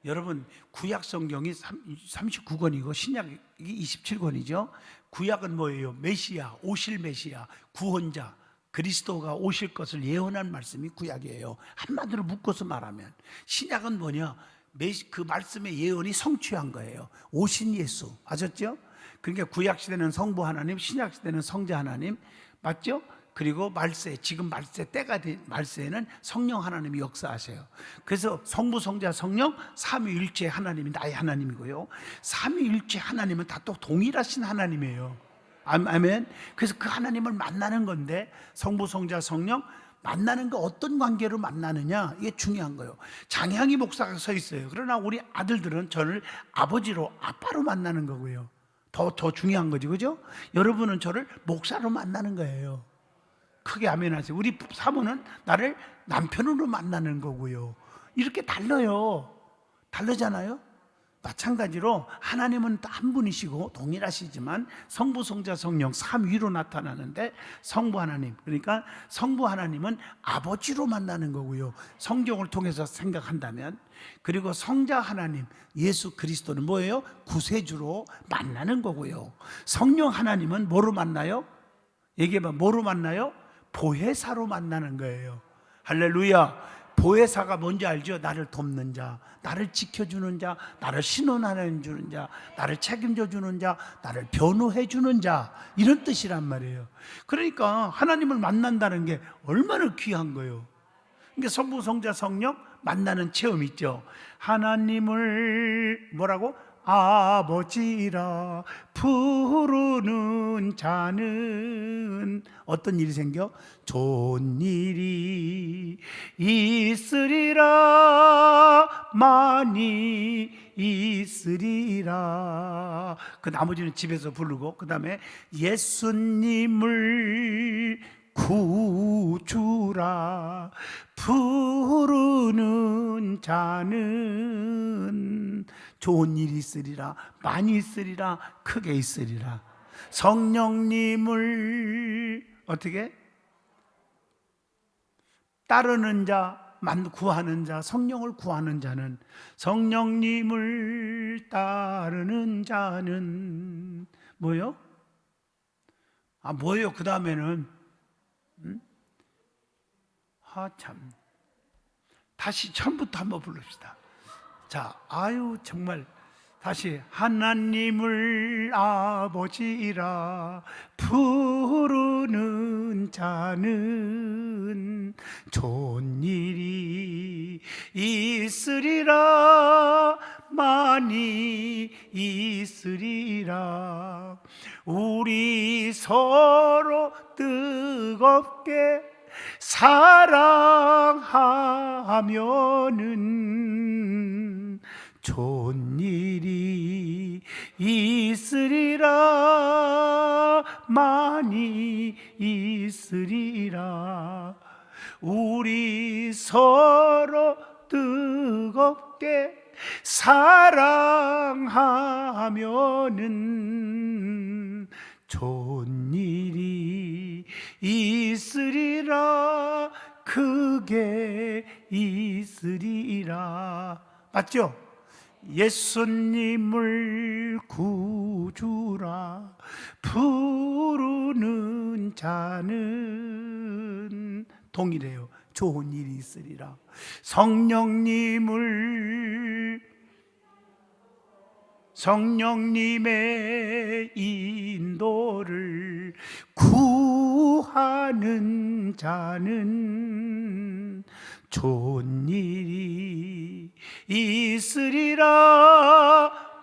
여러분, 구약 성경이 39권이고 신약이 27권이죠. 구약은 뭐예요? 메시아, 오실 메시아, 구원자, 그리스도가 오실 것을 예언한 말씀이 구약이에요. 한마디로 묶어서 말하면 신약은 뭐냐? 그 말씀의 예언이 성취한 거예요. 오신 예수, 아셨죠? 그러니까 구약 시대는 성부 하나님, 신약 시대는 성자 하나님, 맞죠? 그리고 말세, 지금 말세 때가 된 말세에는 성령 하나님이 역사하세요. 그래서 성부, 성자, 성령 삼위일체 하나님이 나의 하나님이고요, 삼위일체 하나님은 다 또 동일하신 하나님이에요. 아멘. 그래서 그 하나님을 만나는 건데, 성부, 성자, 성령 만나는 거 어떤 관계로 만나느냐, 이게 중요한 거예요. 장향희 목사가 서 있어요. 그러나 우리 아들들은 저를 아버지로, 아빠로 만나는 거고요. 더 중요한 거지, 그죠? 여러분은 저를 목사로 만나는 거예요. 크게 아멘 하세요. 우리 사모는 나를 남편으로 만나는 거고요. 이렇게 달라요. 다르잖아요. 마찬가지로 하나님은 한 분이시고 동일하시지만 성부, 성자, 성령 삼위로 나타나는데, 성부 하나님, 그러니까 성부 하나님은 아버지로 만나는 거고요, 성경을 통해서 생각한다면. 그리고 성자 하나님 예수 그리스도는 뭐예요? 구세주로 만나는 거고요. 성령 하나님은 뭐로 만나요? 얘기해봐. 뭐로 만나요? 보혜사로 만나는 거예요. 할렐루야. 보혜사가 뭔지 알죠? 나를 돕는 자, 나를 지켜주는 자, 나를 신원하는 주는 자, 나를 책임져 주는 자, 나를 변호해 주는 자, 이런 뜻이란 말이에요. 그러니까 하나님을 만난다는 게 얼마나 귀한 거예요. 그러니까 성부, 성자, 성령 만나는 체험 있죠. 하나님을 뭐라고? 아버지라 부르는 자는 어떤 일이 생겨? 좋은 일이 있으리라, 많이 있으리라. 그 나머지는 집에서 부르고, 그 다음에 예수님을 구주라 부르는 자는 좋은 일이 있으리라, 많이 있으리라, 크게 있으리라. 성령님을 어떻게? 따르는 자, 구하는 자, 성령을 구하는 자는, 성령님을 따르는 자는 뭐요? 뭐예요? 그 다음에는 참, 다시 처음부터 한번 부릅시다. 자, 정말 다시. 하나님을 아버지라 부르는 자는 좋은 일이 있으리라, 많이 있으리라. 우리 서로 뜨겁게 사랑하면은 좋은 일이 있으리라, 많이 있으리라. 우리 서로 뜨겁게 사랑하면은 좋은 일이 있으리라, 크게 있으리라. 맞죠? 예수님을 구주라 부르는 자는 동일해요. 좋은 일이 있으리라. 성령님의 인도를 구하는 자는 좋은 일이 있으리라,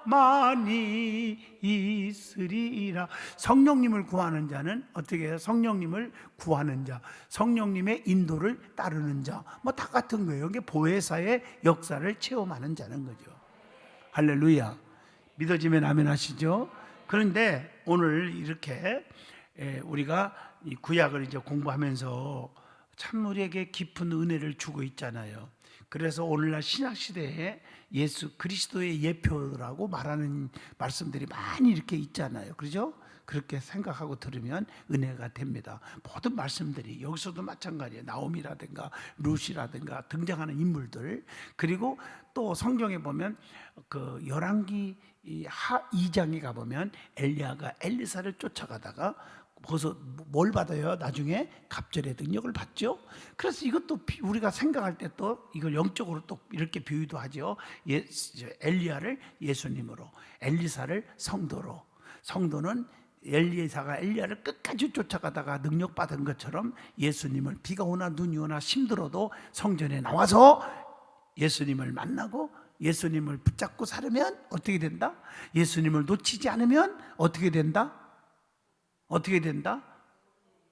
많이 있으리라. 성령님을 구하는 자는 어떻게 해요? 성령님을 구하는 자, 성령님의 인도를 따르는 자, 뭐 다 같은 거예요. 이게 보혜사의 역사를 체험하는 자는 거죠. 할렐루야. 믿어지면 아멘 하시죠? 그런데 오늘 이렇게 우리가 이 구약을 이제 공부하면서 참 우리에게 깊은 은혜를 주고 있잖아요. 그래서 오늘날 신약시대에 예수 그리스도의 예표라고 말하는 말씀들이 많이 이렇게 있잖아요. 그렇죠? 그렇게 생각하고 들으면 은혜가 됩니다. 모든 말씀들이 여기서도 마찬가지예요. 나오미라든가 룻이라든가 등장하는 인물들, 그리고 또 성경에 보면 그 열왕기 2장에 가보면 엘리야가 엘리사를 쫓아가다가 거기서 뭘 받아요? 나중에 갑절의 능력을 받죠. 그래서 이것도 우리가 생각할 때 또 이걸 영적으로 또 이렇게 비유도 하죠. 엘리야를 예수님으로, 엘리사를 성도로. 성도는 엘리사가 엘리야를 끝까지 쫓아가다가 능력 받은 것처럼 예수님을 비가 오나 눈이 오나 힘들어도 성전에 나와서 예수님을 만나고 예수님을 붙잡고 살으면 어떻게 된다? 예수님을 놓치지 않으면 어떻게 된다? 어떻게 된다?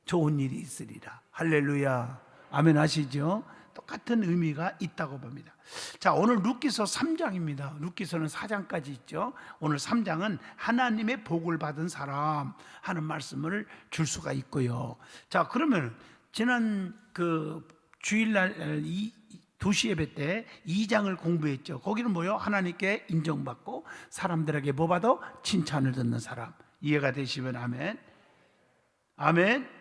좋은 일이 있으리라. 할렐루야. 아멘 하시죠? 똑같은 의미가 있다고 봅니다. 자, 오늘 룻기서 3장입니다. 룻기서는 4장까지 있죠. 오늘 3장은 하나님의 복을 받은 사람 하는 말씀을 줄 수가 있고요. 자, 그러면 지난 그 주일날 도시 예배 때 2장을 공부했죠. 거기는 뭐요? 하나님께 인정받고 사람들에게 뭐 받아? 칭찬을 듣는 사람. 이해가 되시면 아멘. 아멘.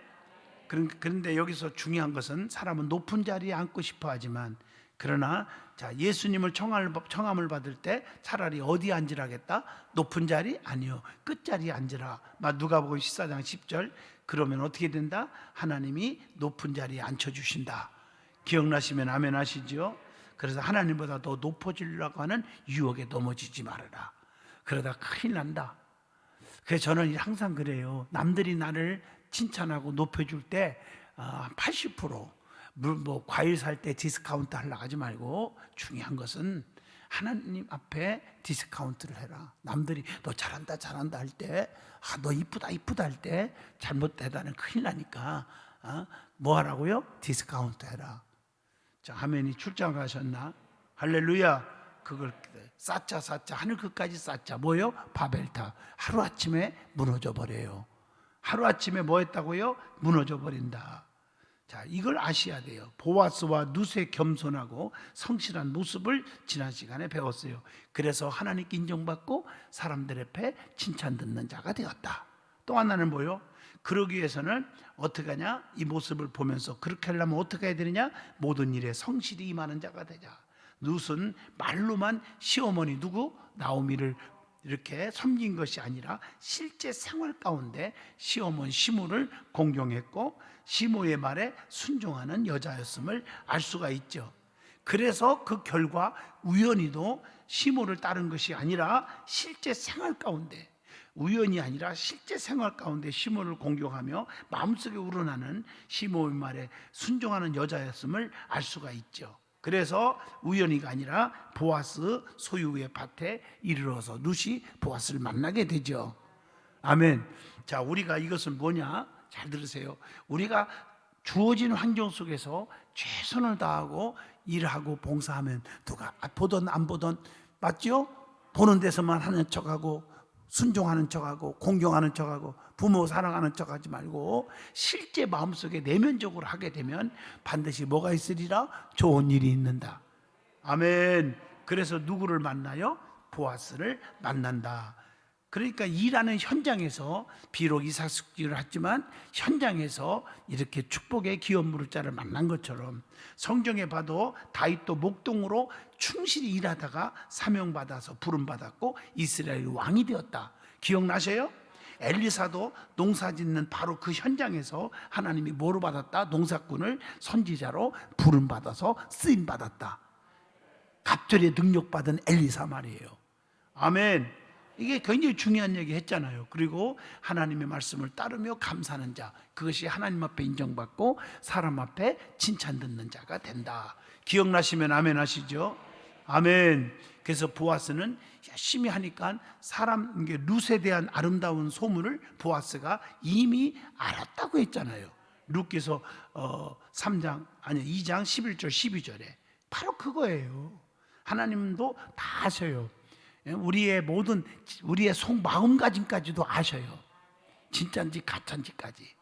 그런데 여기서 중요한 것은 사람은 높은 자리에 앉고 싶어 하지만, 그러나 자, 예수님을 청함을 받을 때 차라리 어디 앉으라겠다? 높은 자리? 아니요, 끝자리에 앉으라. 누가복음 14장 10절. 그러면 어떻게 된다? 하나님이 높은 자리에 앉혀주신다. 기억나시면 아멘 하시죠? 그래서 하나님보다 더 높아지려고 하는 유혹에 넘어지지 말아라. 그러다 큰일 난다. 그래서 저는 항상 그래요. 남들이 나를 칭찬하고 높여줄 때 80% 뭐 과일 살 때 디스카운트 하려고 하지 말고, 중요한 것은 하나님 앞에 디스카운트를 해라. 남들이 너 잘한다 잘한다 할 때, 너 이쁘다 이쁘다 할 때 잘못되다는 큰일 나니까 뭐 하라고요? 디스카운트 해라. 자, 아멘이 출장 가셨나? 할렐루야. 그걸 쌓자 하늘 끝까지 쌓자. 뭐요? 바벨탑. 하루아침에 무너져 버려요. 하루아침에 뭐 했다고요? 무너져 버린다. 자, 이걸 아셔야 돼요. 보아스와 룻의 겸손하고 성실한 모습을 지난 시간에 배웠어요. 그래서 하나님께 인정받고 사람들 앞에 칭찬 듣는 자가 되었다. 또 하나는 뭐요? 그러기 위해서는 어떻게 하냐? 이 모습을 보면서 그렇게 하려면 어떻게 해야 되느냐? 모든 일에 성실히 임하는 자가 되자. 룻은 말로만 시어머니 누구? 나오미를 이렇게 섬긴 것이 아니라 실제 생활 가운데 시어머니 시모를 공경했고 시모의 말에 순종하는 여자였음을 알 수가 있죠. 그래서 그 결과 우연히도 시모를 따른 것이 아니라 실제 생활 가운데, 우연이 아니라 실제 생활 가운데 시모를 공경하며 마음속에 우러나는 시모의 말에 순종하는 여자였음을 알 수가 있죠. 그래서 우연히가 아니라 보아스 소유의 밭에 이르러서 룻이 보아스를 만나게 되죠. 아멘. 자, 우리가 이것은 뭐냐? 잘 들으세요. 우리가 주어진 환경 속에서 최선을 다하고 일하고 봉사하면 누가 보던 안 보던, 맞죠? 보는 데서만 하는 척하고 순종하는 척하고 공경하는 척하고 부모 사랑하는 척하지 말고 실제 마음속에 내면적으로 하게 되면 반드시 뭐가 있으리라? 좋은 일이 있는다. 아멘. 그래서 누구를 만나요? 보아스를 만난다. 그러니까 일하는 현장에서 비록 이삭숙지를 했지만 현장에서 이렇게 축복의 기업무릇자를 만난 것처럼 성경에 봐도 다윗도 목동으로 충실히 일하다가 사명받아서 부름받았고 이스라엘 왕이 되었다. 기억나세요? 엘리사도 농사 짓는 바로 그 현장에서 하나님이 뭐로 받았다? 농사꾼을 선지자로 부름받아서 쓰임받았다. 갑절의 능력받은 엘리사 말이에요. 아멘. 이게 굉장히 중요한 얘기 했잖아요. 그리고 하나님의 말씀을 따르며 감사하는 자, 그것이 하나님 앞에 인정받고 사람 앞에 칭찬 듣는 자가 된다. 기억나시면 아멘 하시죠? 아멘. 그래서 보아스는 열심히 하니까 사람, 룻에 대한 아름다운 소문을 보아스가 이미 알았다고 했잖아요. 룻기서 2장 11절 12절에 바로 그거예요. 하나님도 다 아셔요. 우리의 속 마음가짐까지도 아셔요. 진짜인지 가짜인지까지.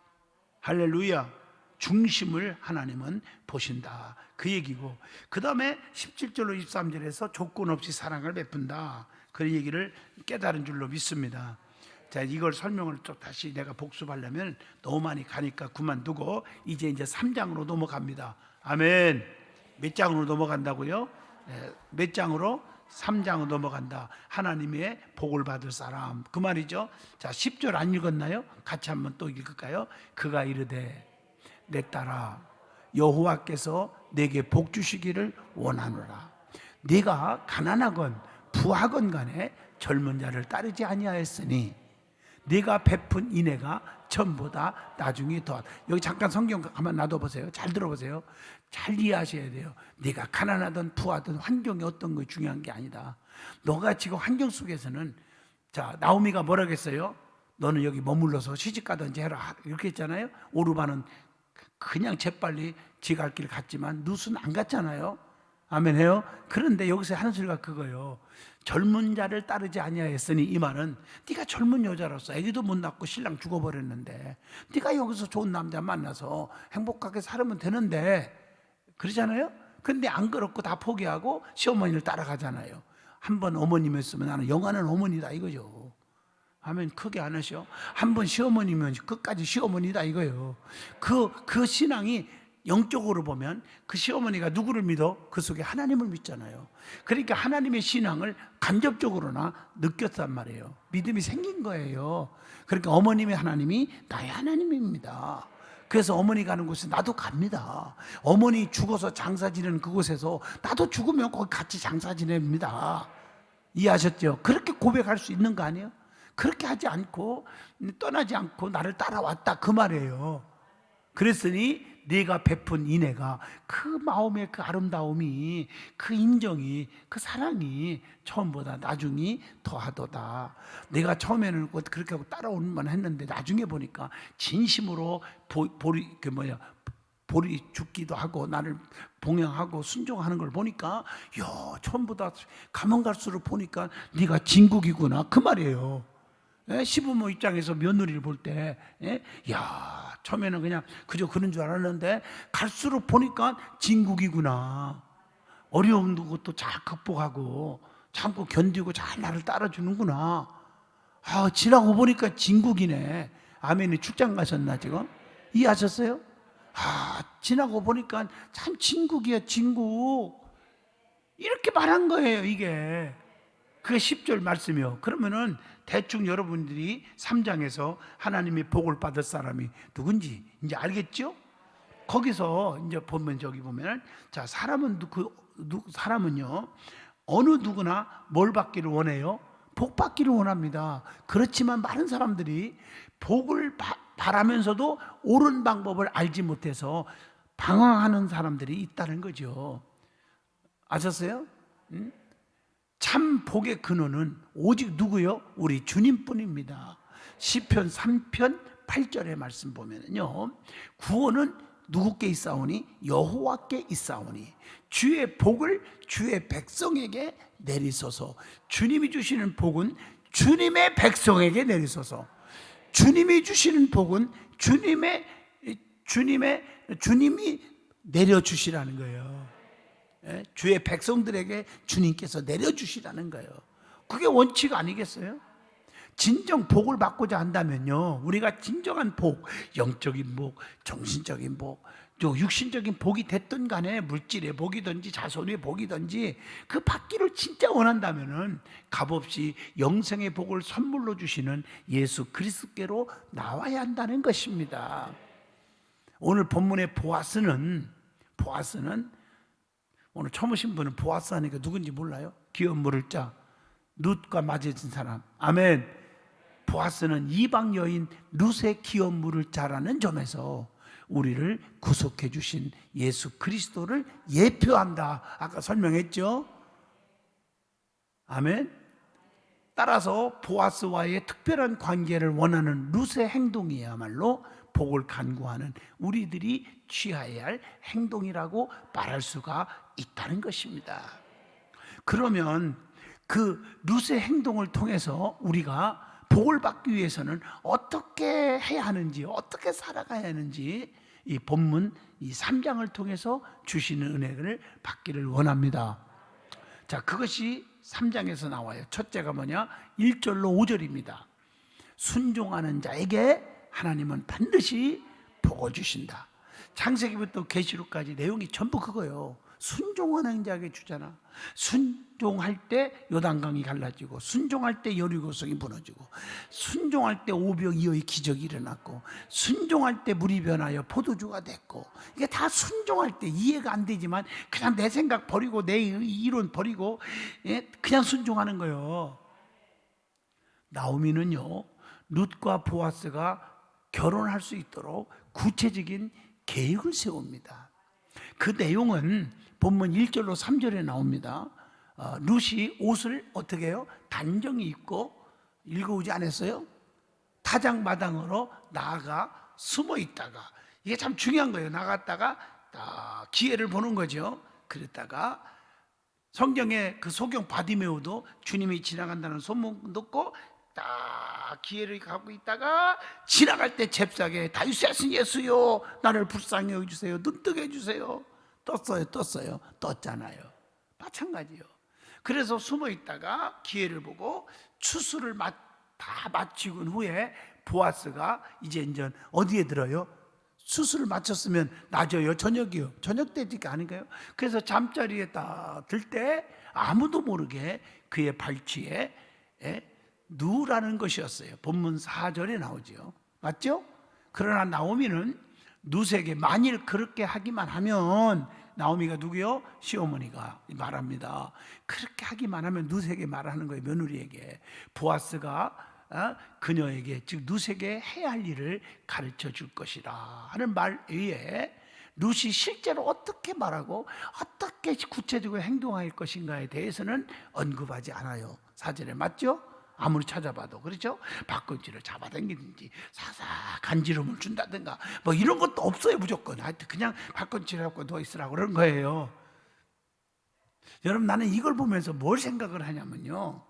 할렐루야. 중심을 하나님은 보신다. 그 얘기고, 그 다음에 17절로 23절에서 조건 없이 사랑을 베푼다. 그 얘기를 깨달은 줄로 믿습니다. 자, 이걸 설명을 또 다시 내가 복습하려면 너무 많이 가니까 그만두고 이제 3장으로 넘어갑니다. 아멘. 몇 장으로 넘어간다고요? 몇 장으로? 3장으로 넘어간다. 하나님의 복을 받을 사람, 그 말이죠. 자, 10절 안 읽었나요? 같이 한번 또 읽을까요? 그가 이르되 내 딸아 여호와께서 내게 복 주시기를 원하노라. 네가 가난하건 부하건 간에 젊은 자를 따르지 아니하였으니 네가 베푼 인애가 전보다 나중에 더. 여기 잠깐 성경 가만 놔둬보세요. 잘 들어보세요. 잘 이해하셔야 돼요. 네가 가난하든 부하든 환경이 어떤 거 중요한 게 아니다. 너가 지금 환경 속에서는, 자, 나오미가 뭐라고 했어요? 너는 여기 머물러서 시집가든지 해라 이렇게 했잖아요. 오르바는 그냥 재빨리 지 갈 길 갔지만 룻은 안 갔잖아요. 아멘 해요. 그런데 여기서 하는 소리가 그거예요. 젊은 자를 따르지 아니하였으니, 이 말은 네가 젊은 여자로서 아기도 못 낳고 신랑 죽어버렸는데 네가 여기서 좋은 남자 만나서 행복하게 살면 되는데, 그러잖아요. 근데 안 그렇고 다 포기하고 시어머니를 따라가잖아요. 한번 어머님이었으면 나는 영원한 어머니다 이거죠. 아멘. 크게 안 하셔. 한번 시어머니면 끝까지 시어머니다 이거예요. 그 신앙이 영적으로 보면 그 시어머니가 누구를 믿어? 그 속에 하나님을 믿잖아요. 그러니까 하나님의 신앙을 간접적으로나 느꼈단 말이에요. 믿음이 생긴 거예요. 그러니까 어머님의 하나님이 나의 하나님입니다. 그래서 어머니 가는 곳에 나도 갑니다. 어머니 죽어서 장사 지내는 그곳에서 나도 죽으면 거기 같이 장사 지냅니다. 이해하셨죠? 그렇게 고백할 수 있는 거 아니에요? 그렇게 하지 않고 떠나지 않고 나를 따라왔다 그 말이에요. 그랬으니 네가 베푼 인애가, 그 마음의 그 아름다움이, 그 인정이, 그 사랑이 처음보다 나중이 더하도다. 내가 처음에는 그렇게 하고 따라오는만 했는데 나중에 보니까 진심으로 보리 죽기도 하고 나를 봉양하고 순종하는 걸 보니까, 야, 처음보다 가면 갈수록 보니까 네가 진국이구나 그 말이에요. 시부모 입장에서 며느리를 볼 때, 야, 처음에는 그냥 그저 그런 줄 알았는데 갈수록 보니까 진국이구나. 어려운 것도 잘 극복하고 참고 견디고 잘 나를 따라주는구나. 아, 지나고 보니까 진국이네. 아멘이 출장 가셨나 지금? 이해하셨어요? 아, 지나고 보니까 참 진국이야, 진국. 이렇게 말한 거예요, 이게. 그게 10절 말씀이요. 그러면은 대충 여러분들이 3장에서 하나님의 복을 받을 사람이 누군지 이제 알겠죠? 거기서 이제 보면, 저기 보면, 자, 사람은요 어느 누구나 뭘 받기를 원해요? 복 받기를 원합니다. 그렇지만 많은 사람들이 복을 바라면서도 옳은 방법을 알지 못해서 방황하는 사람들이 있다는 거죠. 아셨어요? 응? 참 복의 근원은 오직 누구요? 우리 주님뿐입니다. 시편 3편 8절의 말씀 보면요, 구원은 누구께 있사오니? 여호와께 있사오니 주의 복을 주의 백성에게 내리소서. 주님이 주시는 복은 주님의 백성에게 내리소서. 주님이 주시는 복은 주님이 내려주시라는 거예요. 주의 백성들에게 주님께서 내려주시라는 거예요. 그게 원칙 아니겠어요? 진정 복을 받고자 한다면요, 우리가 진정한 복, 영적인 복, 정신적인 복, 또 육신적인 복이 됐든 간에 물질의 복이든지 자손의 복이든지 그 받기를 진짜 원한다면은 값없이 영생의 복을 선물로 주시는 예수 그리스도께로 나와야 한다는 것입니다. 오늘 본문의 보아스는 오늘 처음 오신 분은 보아스 하니까 누군지 몰라요? 기업 물을 자, 룻과 맞아진 사람. 아멘. 보아스는 이방 여인 룻의 기업 물을 자라는 점에서 우리를 구속해 주신 예수 그리스도를 예표한다. 아까 설명했죠? 아멘. 따라서 보아스와의 특별한 관계를 원하는 룻의 행동이야말로 복을 간구하는 우리들이 취해야 할 행동이라고 말할 수가 있다는 것입니다. 그러면 그 룻의 행동을 통해서 우리가 복을 받기 위해서는 어떻게 해야 하는지, 어떻게 살아가야 하는지 이 본문 이 3장을 통해서 주시는 은혜를 받기를 원합니다. 자, 그것이 3장에서 나와요. 첫째가 뭐냐? 1절로 5절입니다. 순종하는 자에게 하나님은 반드시 복을 주신다. 창세기부터 계시록까지 내용이 전부 그거예요. 순종하는 자에게 주잖아. 순종할 때 요단강이 갈라지고, 순종할 때 여리고성이 무너지고, 순종할 때 오병이어의 기적이 일어났고, 순종할 때 물이 변하여 포도주가 됐고, 이게 다 순종할 때. 이해가 안 되지만 그냥 내 생각 버리고 내 이론 버리고 그냥 순종하는 거예요. 나오미는요, 룻과 보아스가 결혼할 수 있도록 구체적인 계획을 세웁니다. 그 내용은 본문 1절로 3절에 나옵니다. 룻이 옷을 어떻게 해요? 단정히 입고, 읽어오지 않았어요? 타작마당으로 나아가 숨어 있다가, 이게 참 중요한 거예요. 나갔다가 기회를 보는 거죠. 그랬다가 성경에 그 소경 바디메오도 주님이 지나간다는 소문 듣고 딱 기회를 갖고 있다가 지나갈 때 잽싸게 다윗의 아들 예수요, 나를 불쌍히 여겨주세요, 눈뜨게 해주세요. 떴잖아요. 마찬가지요. 그래서 숨어 있다가 기회를 보고 추수를 다 마치고 후에 보아스가 이제 어디에 들어요? 추수를 마쳤으면 낮이요, 저녁이요? 저녁 때니까 아닌가요? 그래서 잠자리에 딱 들 때 아무도 모르게 그의 발치에 누라는 것이었어요. 본문 4절에 나오죠. 맞죠? 그러나 나오미는 룻에게 만일 그렇게 하기만 하면, 나오미가 누구요? 시어머니가 말합니다. 그렇게 하기만 하면 룻에게 말하는 거예요. 며느리에게. 보아스가 그녀에게, 즉 룻에게 해야 할 일을 가르쳐 줄 것이라 하는 말 외에 룻이 실제로 어떻게 말하고 어떻게 구체적으로 행동할 것인가에 대해서는 언급하지 않아요. 4절에. 맞죠? 아무리 찾아봐도. 그렇죠? 박건지를 잡아당기든지 사사 간지럼을 준다든가 뭐 이런 것도 없어요. 무조건 하여튼 그냥 박건지를 갖고 누워있으라고 그런 거예요. 여러분, 나는 이걸 보면서 뭘 생각을 하냐면요,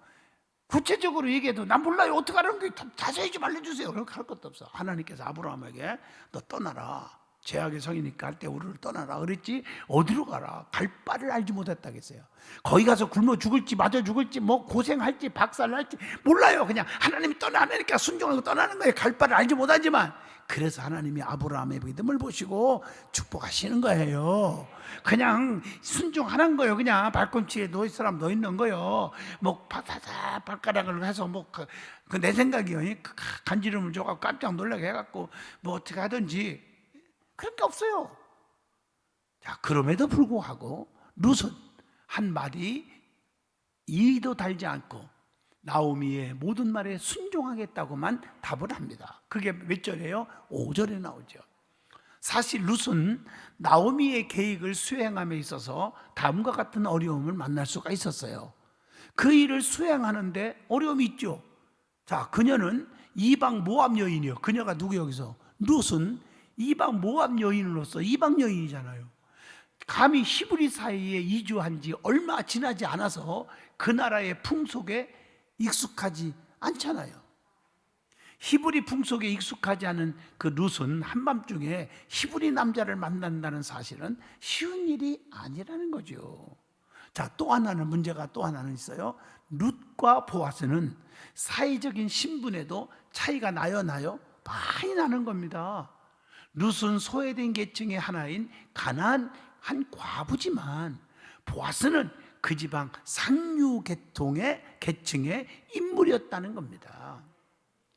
구체적으로 얘기해도 난 몰라요, 어떻게 하는 게 자세히 좀 알려주세요, 그렇게 할 것도 없어. 하나님께서 아브라함에게 너 떠나라, 죄악의 성이니까 할 때 우리를 떠나라 그랬지, 어디로 가라, 갈 바를 알지 못했다겠어요. 거기 가서 굶어 죽을지 맞아 죽을지 뭐 고생할지 박살날지 몰라요. 그냥 하나님이 떠나니까 순종하고 떠나는 거예요. 갈 바를 알지 못하지만. 그래서 하나님이 아브라함의 믿음을 보시고 축복하시는 거예요. 그냥 순종하는 거예요. 그냥 발꿈치에 누워있으라면 누워있는 거예요. 뭐 바사사 발가락을 해서 뭐 그 내 생각이요, 간지럼을 줘갖고 깜짝 놀라게 해갖고 뭐 어떻게 하든지 그런 게 없어요. 자, 그럼에도 불구하고 룻은 한마디 이의도 달지 않고 나오미의 모든 말에 순종하겠다고만 답을 합니다. 그게 몇 절이에요? 5절에 나오죠. 사실 룻은 나오미의 계획을 수행함에 있어서 다음과 같은 어려움을 만날 수가 있었어요. 그 일을 수행하는데 어려움이 있죠. 자, 그녀는 이방 모압 여인이요. 그녀가 누구 여기서? 룻은 이방 모압 여인으로서, 이방 여인이잖아요. 감히 히브리 사이에 이주한 지 얼마 지나지 않아서 그 나라의 풍속에 익숙하지 않잖아요. 히브리 풍속에 익숙하지 않은 그 룻은 한밤중에 히브리 남자를 만난다는 사실은 쉬운 일이 아니라는 거죠. 자, 또 하나는 문제가 또 하나는 있어요. 룻과 보아스는 사회적인 신분에도 차이가 나요? 많이 나는 겁니다. 룻은 소외된 계층의 하나인 가나안 한 과부지만 보아스는 그 지방 상류 계층의 인물이었다는 겁니다.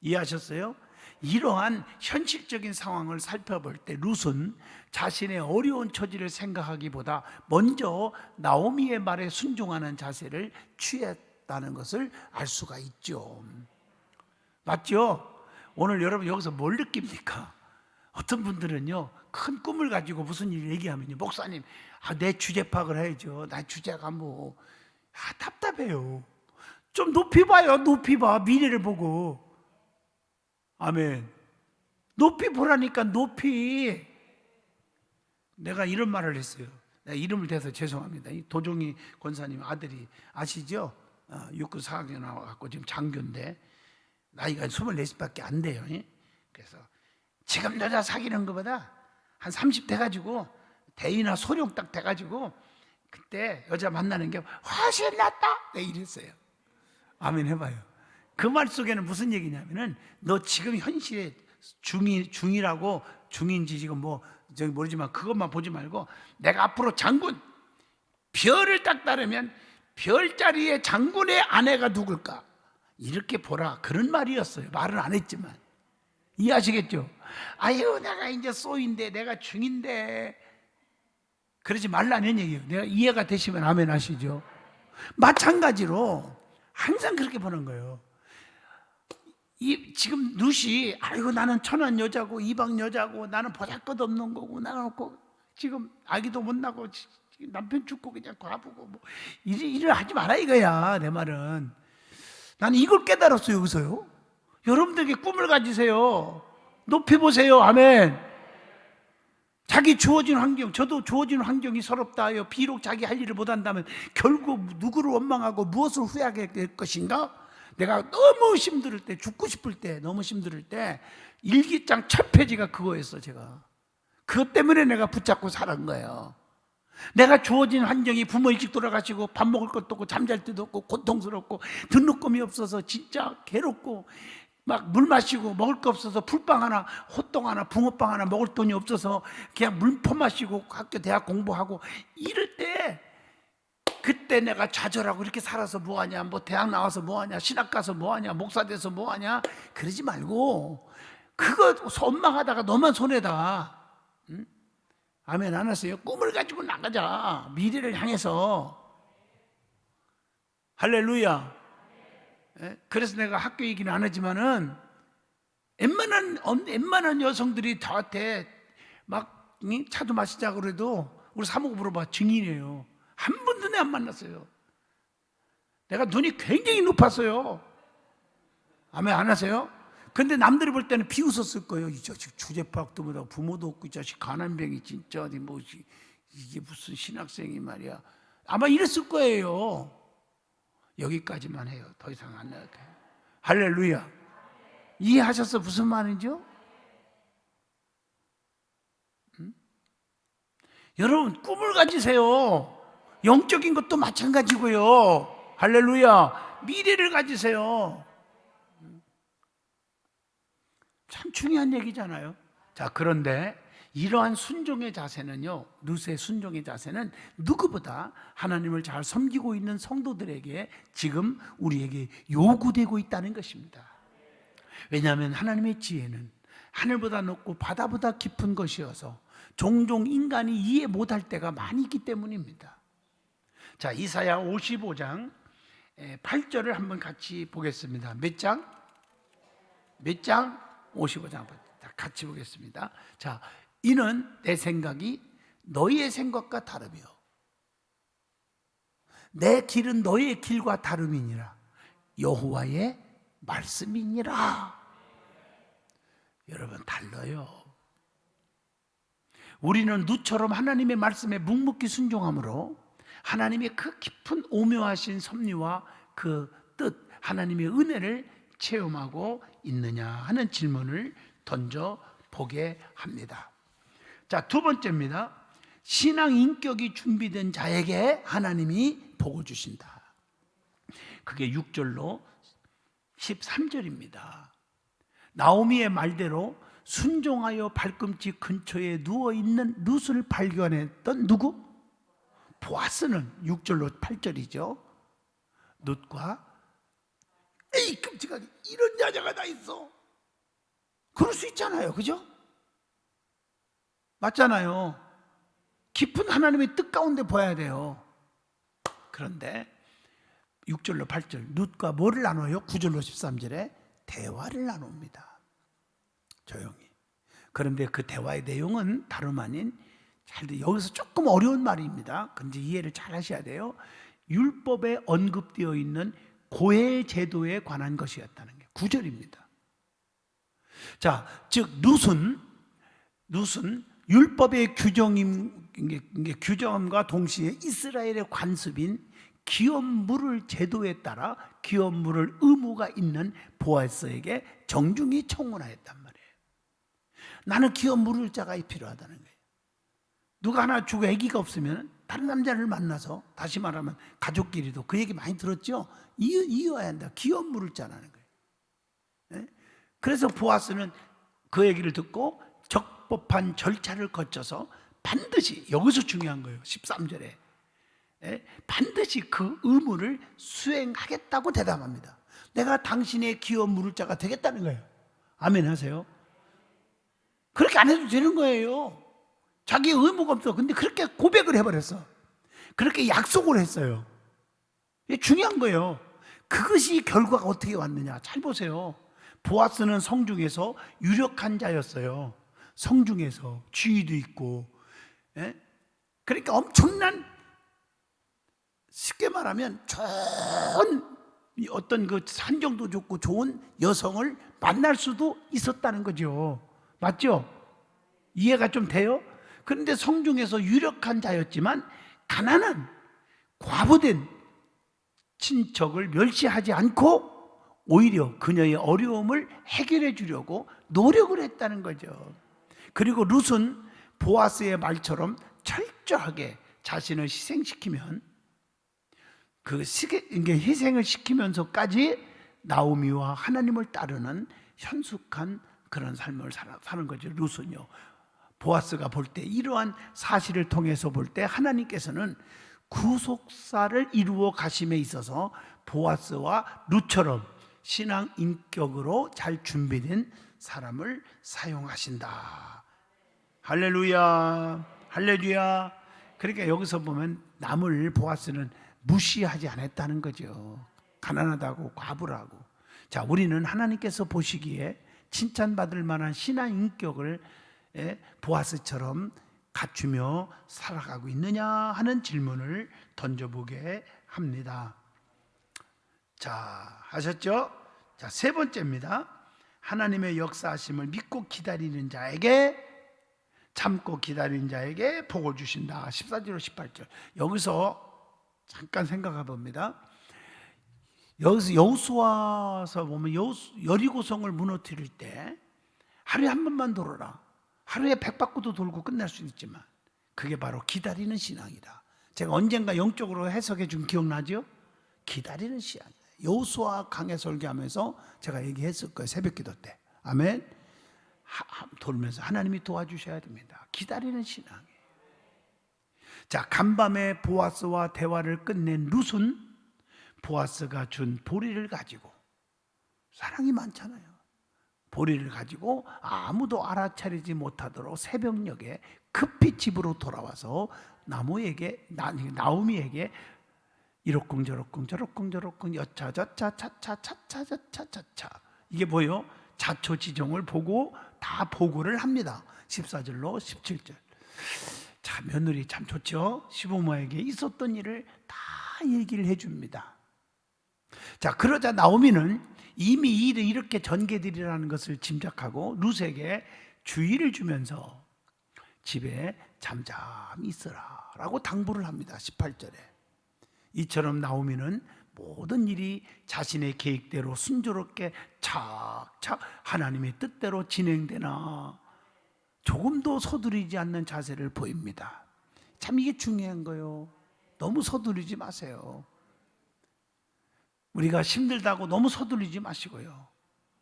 이해하셨어요? 이러한 현실적인 상황을 살펴볼 때 룻은 자신의 어려운 처지를 생각하기보다 먼저 나오미의 말에 순종하는 자세를 취했다는 것을 알 수가 있죠. 맞죠? 오늘 여러분 여기서 뭘 느낍니까? 어떤 분들은요, 큰 꿈을 가지고 무슨 일 얘기하면요, 목사님, 내 주제 파악을 해야죠. 나 주제가 뭐, 답답해요. 좀 높이 봐요. 높이 봐. 미래를 보고. 아멘. 높이 보라니까, 높이. 내가 이런 말을 했어요. 내가 이름을 대서 죄송합니다. 이 도종이 권사님 아들이 아시죠? 육군 4학년 나와갖고 지금 장교인데 나이가 24밖에 안 돼요. 그래서 지금 여자 사귀는 것보다 한 30 돼가지고 대인아 소룡 딱 돼가지고 그때 여자 만나는 게 훨씬 낫다. 네, 이랬어요. 아멘 해봐요. 그 말 속에는 무슨 얘기냐면은 너 지금 현실에 중이라고 중인지 지금 뭐 저기 모르지만 그것만 보지 말고 내가 앞으로 장군 별을 딱 따르면 별자리의 장군의 아내가 누굴까 이렇게 보라 그런 말이었어요. 말은 안 했지만 이해하시겠죠? 아유 내가 이제 쏘인데 내가 중인데 그러지 말라는 얘기예요. 내가 이해가 되시면 아멘 하시죠. 마찬가지로 항상 그렇게 보는 거예요. 지금 룻이 아이고 나는 천한 여자고 이방 여자고 나는 보잘것없는 거고 나는 지금 아기도 못 낳고 남편 죽고 그냥 과부고 뭐 일을 하지 마라 이거야. 내 말은 나는 이걸 깨달았어요. 여기서요. 여러분들에게 꿈을 가지세요. 높이 보세요. 아멘. 자기 주어진 환경, 저도 주어진 환경이 서럽다 하여 비록 자기 할 일을 못한다면 결국 누구를 원망하고 무엇을 후회하게 될 것인가? 내가 너무 힘들 때, 죽고 싶을 때, 너무 힘들 때 일기장 첫 페이지가 그거였어. 제가 그것 때문에 내가 붙잡고 살은 거예요. 내가 주어진 환경이 부모 일찍 돌아가시고 밥 먹을 것도 없고 잠잘 데도 없고 고통스럽고 등록금이 없어서 진짜 괴롭고 막 물 마시고 먹을 거 없어서 풀빵 하나 호떡 하나 붕어빵 하나 먹을 돈이 없어서 그냥 물퍼 마시고 학교 대학 공부하고 이럴 때 그때 내가 좌절하고 이렇게 살아서 뭐하냐 뭐 대학 나와서 뭐하냐 신학 가서 뭐하냐 목사 돼서 뭐하냐 그러지 말고 그거 원망하다가 너만 손해다. 응? 아멘 안 하세요? 꿈을 가지고 나가자. 미래를 향해서. 할렐루야. 그래서 내가 학교 얘기는 안 하지만은 웬만한 여성들이 저한테 막 차도 마시자고 그래도 우리 사모가 물어봐. 증인이에요. 한 번도 내 안 만났어요. 내가 눈이 굉장히 높았어요. 아멘 안 하세요? 근데 남들이 볼 때는 비웃었을 거예요. 이 자식 주제파학도 못하고 부모도 없고 이 자식 가난뱅이 진짜 어디 뭐 이게 무슨 신학생이 말이야. 아마 이랬을 거예요. 여기까지만 해요. 더 이상 안 나갈게요. 할렐루야. 이해하셨어? 무슨 말이죠? 응? 여러분 꿈을 가지세요. 영적인 것도 마찬가지고요. 할렐루야. 미래를 가지세요. 참 중요한 얘기잖아요. 자, 그런데 이러한 순종의 자세는요, 룻의 순종의 자세는 누구보다 하나님을 잘 섬기고 있는 성도들에게 지금 우리에게 요구되고 있다는 것입니다. 왜냐하면 하나님의 지혜는 하늘보다 높고 바다보다 깊은 것이어서 종종 인간이 이해 못할 때가 많이 있기 때문입니다. 자, 이사야 55장 8절을 한번 같이 보겠습니다. 몇 장? 몇 장? 55장 같이 보겠습니다. 자, 이는 내 생각이 너희의 생각과 다르며 내 길은 너희의 길과 다름이니라. 여호와의 말씀이니라. 여러분 달라요. 우리는 룻처럼 하나님의 말씀에 묵묵히 순종함으로 하나님의 그 깊은 오묘하신 섭리와 그 뜻, 하나님의 은혜를 체험하고 있느냐 하는 질문을 던져 보게 합니다. 자, 두 번째입니다. 신앙 인격이 준비된 자에게 하나님이 복을 주신다. 그게 6절로 13절입니다. 나오미의 말대로 순종하여 발꿈치 근처에 누워있는 룻을 발견했던 누구? 보아스는 6절로 8절이죠. 룻과 에이 끔찍하게 이런 여자가 다 있어. 그럴 수 있잖아요. 그죠? 맞잖아요. 깊은 하나님의 뜻 가운데 보아야 돼요. 그런데 6절로 8절 룻과 뭐를 나눠요? 9절로 13절에 대화를 나눕니다. 조용히. 그런데 그 대화의 내용은 다름 아닌 여기서 조금 어려운 말입니다. 근데 이해를 잘 하셔야 돼요. 율법에 언급되어 있는 고해 제도에 관한 것이었다는 게 9절입니다. 자, 즉 룻은 율법의 규정과 동시에 이스라엘의 관습인 기업 물을 제도에 따라 기업 물을 의무가 있는 보아스에게 정중히 청혼하였단 말이에요. 나는 기업 물을 자가 필요하다는 거예요. 누가 하나 주고 아기가 없으면 다른 남자를 만나서, 다시 말하면 가족끼리도 그 얘기 많이 들었죠. 이어야 한다. 기업 물을 자라는 거예요. 그래서 보아스는 그 얘기를 듣고 적법한 절차를 거쳐서 반드시, 여기서 중요한 거예요. 13절에 반드시 그 의무를 수행하겠다고 대답합니다. 내가 당신의 기업 물을 자가 되겠다는 거예요. 아멘 하세요. 그렇게 안 해도 되는 거예요. 자기 의무가 없어. 근데 그렇게 고백을 해버렸어. 그렇게 약속을 했어요. 이게 중요한 거예요. 그것이 결과가 어떻게 왔느냐. 잘 보세요. 보아스는 성중에서 유력한 자였어요. 성중에서 지위도 있고, 그러니까 엄청난, 쉽게 말하면 좋은 어떤 그 산정도 좋고 좋은 여성을 만날 수도 있었다는 거죠. 맞죠? 이해가 좀 돼요? 그런데 성중에서 유력한 자였지만 가난한 과부된 친척을 멸시하지 않고 오히려 그녀의 어려움을 해결해 주려고 노력을 했다는 거죠. 그리고 룻은 보아스의 말처럼 철저하게 자신을 희생시키면 희생을 시키면서까지 나오미와 하나님을 따르는 현숙한 그런 삶을 사는 거죠. 룻은요. 보아스가 볼 때, 이러한 사실을 통해서 볼 때 하나님께서는 구속사를 이루어 가심에 있어서 보아스와 룻처럼 신앙 인격으로 잘 준비된 사람을 사용하신다. 할렐루야, 할렐루야. 그러니까 여기서 보면 남을 보아스는 무시하지 않았다는 거죠. 가난하다고, 과부라고. 자, 우리는 하나님께서 보시기에 칭찬받을 만한 신앙 인격을 보아스처럼 갖추며 살아가고 있느냐 하는 질문을 던져보게 합니다. 자, 하셨죠? 자, 세 번째입니다. 하나님의 역사하심을 믿고 기다리는 자에게, 참고 기다리는 자에게 복을 주신다. 14절 18절. 여기서 잠깐 생각해 봅니다. 여기서 여호수아서 보면 여리고성을 무너뜨릴 때 하루에 한 번만 돌아라. 하루에 100바퀴도 돌고 끝날 수 있지만 그게 바로 기다리는 신앙이다. 제가 언젠가 영적으로 해석해 준 기억나죠? 기다리는 신앙이다. 여호수아 강해 설교하면서 제가 얘기했을 거예요. 새벽기도 때. 아멘. 돌면서 하나님이 도와주셔야 됩니다. 기다리는 신앙이에요. 자, 간밤에 보아스와 대화를 끝낸 룻은 보아스가 준 보리를 가지고, 사랑이 많잖아요. 보리를 가지고 아무도 알아차리지 못하도록 새벽녘에 급히 집으로 돌아와서 나오미에게 이러쿵저러쿵 저러쿵저러쿵 여차저차 차차차차차차차, 이게 뭐예요? 자초지종을 보고 다 보고를 합니다. 14절로 17절. 자, 며느리 참 좋죠? 시부모에게 있었던 일을 다 얘기를 해줍니다. 자, 그러자 나오미는 이미 이 일을 이렇게 전개드리라는 것을 짐작하고 룻에게 주의를 주면서 집에 잠잠히 있으라 라고 당부를 합니다. 18절에. 이처럼 나오미는 모든 일이 자신의 계획대로 순조롭게 착착 하나님의 뜻대로 진행되나 조금도 서두르지 않는 자세를 보입니다. 참 이게 중요한 거예요. 너무 서두르지 마세요. 우리가 힘들다고 너무 서두르지 마시고요.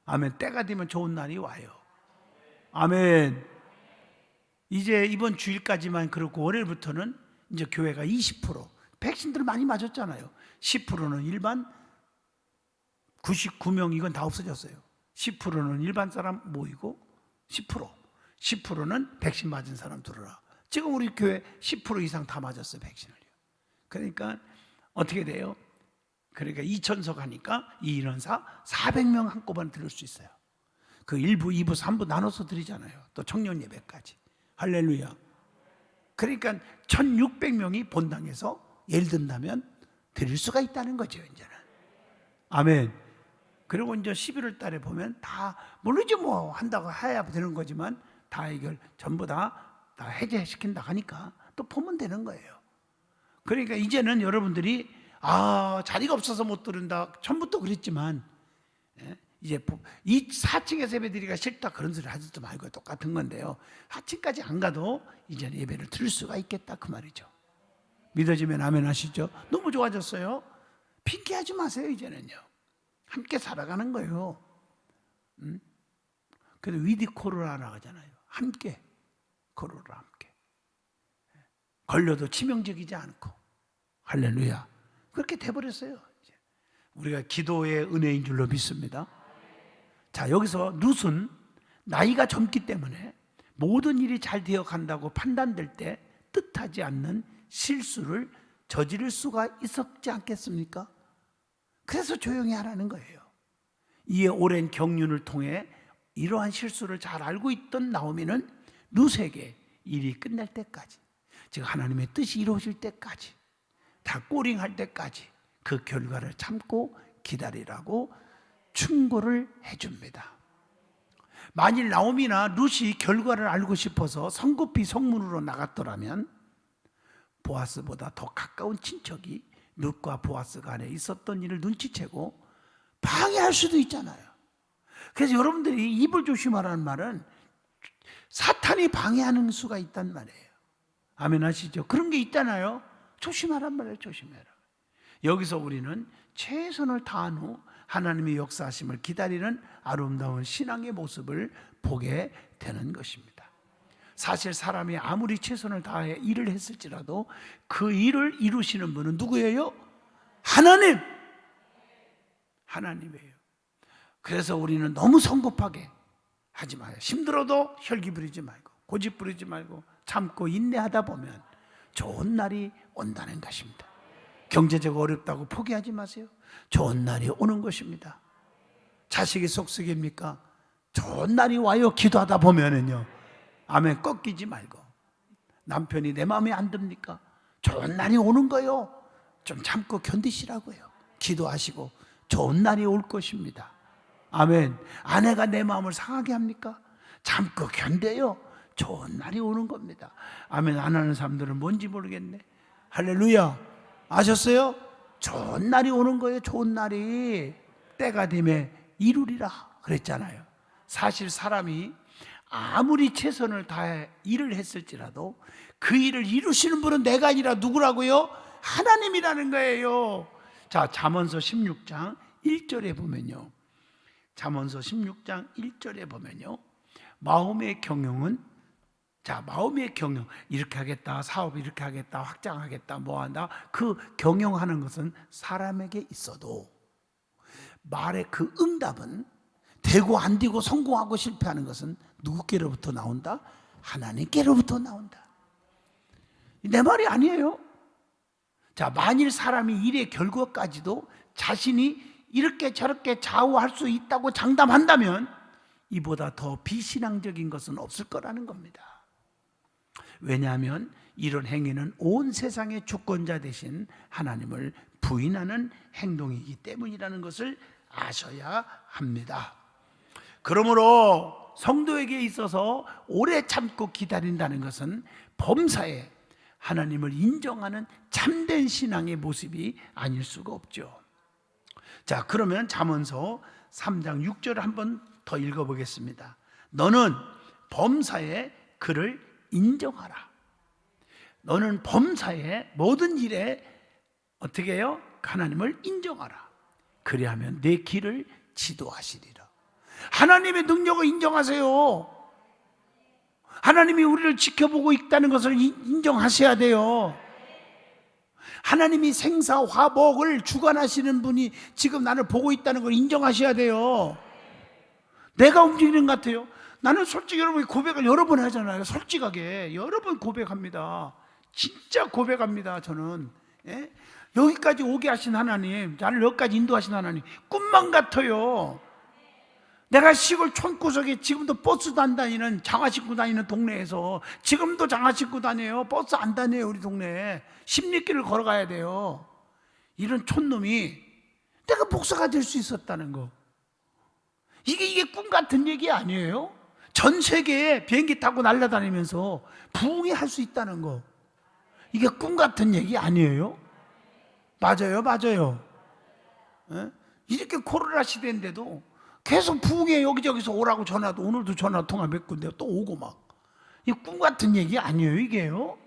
아멘. 때가 되면 좋은 날이 와요. 아멘. 이제 이번 주일까지만 그렇고 월요일부터는 이제 교회가 20%, 백신들 많이 맞았잖아요. 10%는 일반, 99명 이건 다 없어졌어요. 10%는 일반 사람 모이고 10%는 백신 맞은 사람 들어라. 지금 우리 교회 10% 이상 다 맞았어요, 백신을요. 그러니까 어떻게 돼요? 그러니까 2,000석 하니까 이 인원사 400명 한꺼번에 들을 수 있어요. 그 1부, 2부, 3부 나눠서 드리잖아요. 또 청년 예배까지. 할렐루야. 그러니까 1,600명이 본당에서 예를 든다면 드릴 수가 있다는 거죠, 이제는. 아멘. 그리고 이제 11월 달에 보면 다, 모르지 뭐 한다고 해야 되는 거지만 다 이걸 전부 다 해제시킨다 하니까 또 보면 되는 거예요. 그러니까 이제는 여러분들이 자리가 없어서 못 들은다. 처음부터 그랬지만 이제 이 4층에서 예배드리기가 싫다 그런 소리 하지도 말고 똑같은 건데요. 4층까지 안 가도 이제는 예배를 들을 수가 있겠다 그 말이죠. 믿어지면 아멘 하시죠. 너무 좋아졌어요. 핑계하지 마세요. 이제는요. 함께 살아가는 거예요. 그래서 위드 코로나 나가잖아요. 함께, 코로나 함께. 걸려도 치명적이지 않고. 할렐루야. 그렇게 돼버렸어요. 우리가 기도의 은혜인 줄로 믿습니다. 자, 여기서 룻은 나이가 젊기 때문에 모든 일이 잘 되어 간다고 판단될 때 뜻하지 않는 실수를 저지를 수가 있었지 않겠습니까? 그래서 조용히 하라는 거예요. 이에 오랜 경륜을 통해 이러한 실수를 잘 알고 있던 나오미는 룻에게 일이 끝날 때까지, 즉 하나님의 뜻이 이루어질 때까지, 다 꼬링할 때까지 그 결과를 참고 기다리라고 충고를 해줍니다. 만일 나오미나 룻이 결과를 알고 싶어서 성급히 성문으로 나갔더라면 보아스보다 더 가까운 친척이 룻과 보아스 간에 있었던 일을 눈치채고 방해할 수도 있잖아요. 그래서 여러분들이 입을 조심하라는 말은 사탄이 방해하는 수가 있단 말이에요. 아멘 하시죠? 그런 게 있잖아요. 조심하란 말이에요. 조심해라. 여기서 우리는 최선을 다한 후 하나님의 역사하심을 기다리는 아름다운 신앙의 모습을 보게 되는 것입니다. 사실 사람이 아무리 최선을 다해 일을 했을지라도 그 일을 이루시는 분은 누구예요? 하나님! 하나님이에요. 그래서 우리는 너무 성급하게 하지 마요. 힘들어도 혈기 부리지 말고 고집 부리지 말고 참고 인내하다 보면 좋은 날이 온다는 것입니다. 경제적 어렵다고 포기하지 마세요. 좋은 날이 오는 것입니다. 자식이 속썩입니까? 좋은 날이 와요. 기도하다 보면은요. 아멘. 꺾이지 말고. 남편이 내 마음에 안 듭니까? 좋은 날이 오는 거요. 좀 참고 견디시라고요. 기도하시고 좋은 날이 올 것입니다. 아멘. 아내가 내 마음을 상하게 합니까? 참고 견뎌요. 좋은 날이 오는 겁니다. 아멘. 안 하는 사람들은 뭔지 모르겠네. 할렐루야. 아셨어요? 좋은 날이 오는 거예요. 좋은 날이. 때가 되면 이루리라 그랬잖아요. 사실 사람이 아무리 최선을 다해 일을 했을지라도 그 일을 이루시는 분은 내가 아니라 누구라고요? 하나님이라는 거예요. 자, 잠언서 16장 1절에 보면요. 잠언서 16장 1절에 보면요. 마음의 경영은, 자, 마음의 경영, 이렇게 하겠다, 사업 이렇게 하겠다, 확장하겠다, 뭐 한다. 그 경영하는 것은 사람에게 있어도 말의 그 응답은 되고 안 되고 성공하고 실패하는 것은 누구께로부터 나온다? 하나님께로부터 나온다. 내 말이 아니에요. 자, 만일 사람이 일의 결과까지도 자신이 이렇게 저렇게 좌우할 수 있다고 장담한다면 이보다 더 비신앙적인 것은 없을 거라는 겁니다. 왜냐하면 이런 행위는 온 세상의 주권자 되신 하나님을 부인하는 행동이기 때문이라는 것을 아셔야 합니다. 그러므로 성도에게 있어서 오래 참고 기다린다는 것은 범사에 하나님을 인정하는 참된 신앙의 모습이 아닐 수가 없죠. 자, 그러면 잠언서 3장 6절을 한번 더 읽어보겠습니다. 너는 범사에 그를 인정하라. 너는 범사에 모든 일에 어떻게 해요? 하나님을 인정하라. 그리하면 내 길을 지도하시리라. 하나님의 능력을 인정하세요. 하나님이 우리를 지켜보고 있다는 것을 인정하셔야 돼요. 하나님이 생사 화복을 주관하시는 분이 지금 나를 보고 있다는 걸 인정하셔야 돼요. 내가 움직이는 것 같아요. 나는 솔직히 여러분 고백을 여러 번 하잖아요. 솔직하게 여러 번 고백합니다. 진짜 고백합니다. 저는 여기까지 오게 하신 하나님, 나를 여기까지 인도하신 하나님, 꿈만 같아요. 내가 시골 촌구석에 지금도 버스 안 다니는, 장화 신고 다니는 동네에서 지금도 장화 신고 다녀요. 버스 안 다녀요. 우리 동네에 10리길을 걸어가야 돼요. 이런 촌놈이 내가 목사가 될 수 있었다는 거, 이게 꿈 같은 얘기 아니에요? 전 세계에 비행기 타고 날아다니면서 부흥이 할 수 있다는 거, 이게 꿈 같은 얘기 아니에요? 맞아요, 맞아요. 이렇게 코로나 시대인데도 계속 부흥에 여기저기서 오라고 전화도, 오늘도 전화 통화 몇 군데 또 오고 막. 이 꿈 같은 얘기 아니에요, 이게요?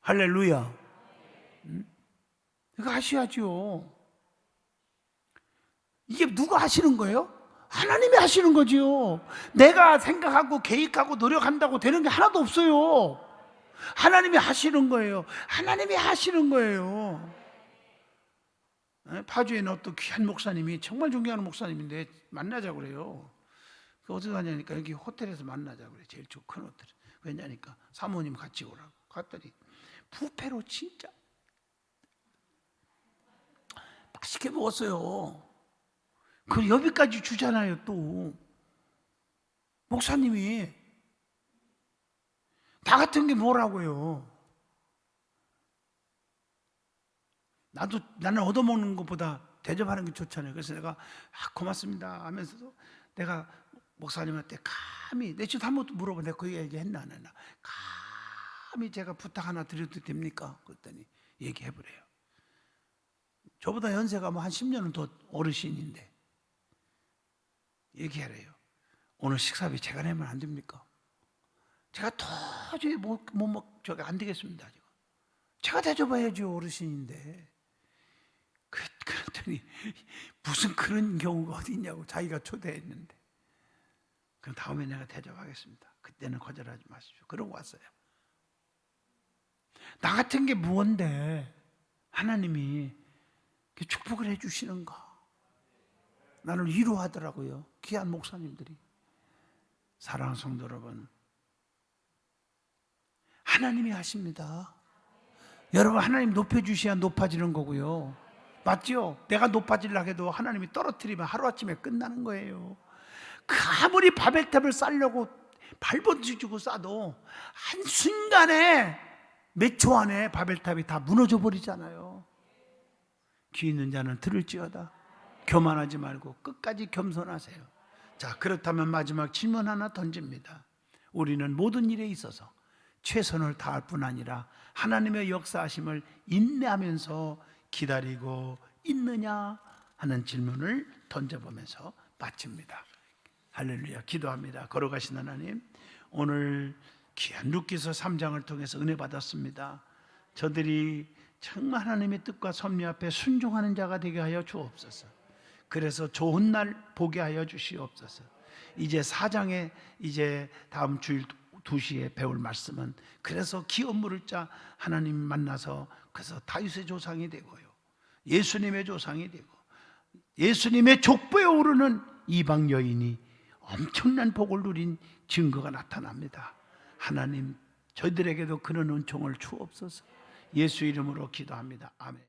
할렐루야. 이거 하셔야죠. 이게 누가 하시는 거예요? 하나님이 하시는 거지요. 내가 생각하고 계획하고 노력한다고 되는 게 하나도 없어요. 하나님이 하시는 거예요. 하나님이 하시는 거예요. 파주에는 어떤 귀한 목사님이, 정말 존경하는 목사님인데 만나자고 그래요. 어디서 가냐니까 여기 호텔에서 만나자고 그래. 제일 큰 호텔. 왜냐니까 사모님 같이 오라고. 갔더니 뷔페로 진짜 맛있게 먹었어요. 그 여기까지 주잖아요. 또 목사님이 나 같은 게 뭐라고요. 나는 얻어먹는 것보다 대접하는 게 좋잖아요. 그래서 내가 고맙습니다 하면서도 내가 목사님한테 감히, 내 지금 한 번도 물어봐. 내가 그 얘기 했나 안 했나. 감히 제가 부탁 하나 드려도 됩니까? 그랬더니 얘기해보래요. 저보다 연세가 뭐 한 10년은 더 어르신인데 얘기하래요. 오늘 식사비 제가 내면 안 됩니까? 제가 도저히 저기 안 되겠습니다. 제가 대접해야죠. 어르신인데. 그랬더니 무슨 그런 경우가 어디 있냐고 자기가 초대했는데. 그럼 다음에 내가 대접하겠습니다. 그때는 거절하지 마십시오. 그러고 왔어요. 나 같은 게 무언데 하나님이 축복을 해주시는가. 나를 위로하더라고요. 귀한 목사님들이. 사랑하는 성도 여러분, 하나님이 하십니다. 여러분, 하나님 높여주셔야 높아지는 거고요. 맞죠? 내가 높아지려고 해도 하나님이 떨어뜨리면 하루아침에 끝나는 거예요. 아무리 바벨탑을 쌓으려고 발버둥치고 쌓아도 한순간에 몇 초 안에 바벨탑이 다 무너져 버리잖아요. 귀 있는 자는 들을지어다. 교만하지 말고 끝까지 겸손하세요. 자, 그렇다면 마지막 질문 하나 던집니다. 우리는 모든 일에 있어서 최선을 다할 뿐 아니라 하나님의 역사하심을 인내하면서 기다리고 있느냐 하는 질문을 던져보면서 마칩니다. 할렐루야. 기도합니다. 걸어가신 하나님, 오늘 귀한 룻기서 3장을 통해서 은혜 받았습니다. 저들이 정말 하나님의 뜻과 섭리 앞에 순종하는 자가 되게 하여 주옵소서. 그래서 좋은 날 보게 하여 주시옵소서. 이제 4장에 이제 다음 주일 2시에 배울 말씀은, 그래서 기업 물을 자 하나님 만나서 그래서 다윗의 조상이 되고요, 예수님의 조상이 되고 예수님의 족보에 오르는 이방 여인이 엄청난 복을 누린 증거가 나타납니다. 하나님, 저희들에게도 그런 은총을 주옵소서. 예수 이름으로 기도합니다. 아멘.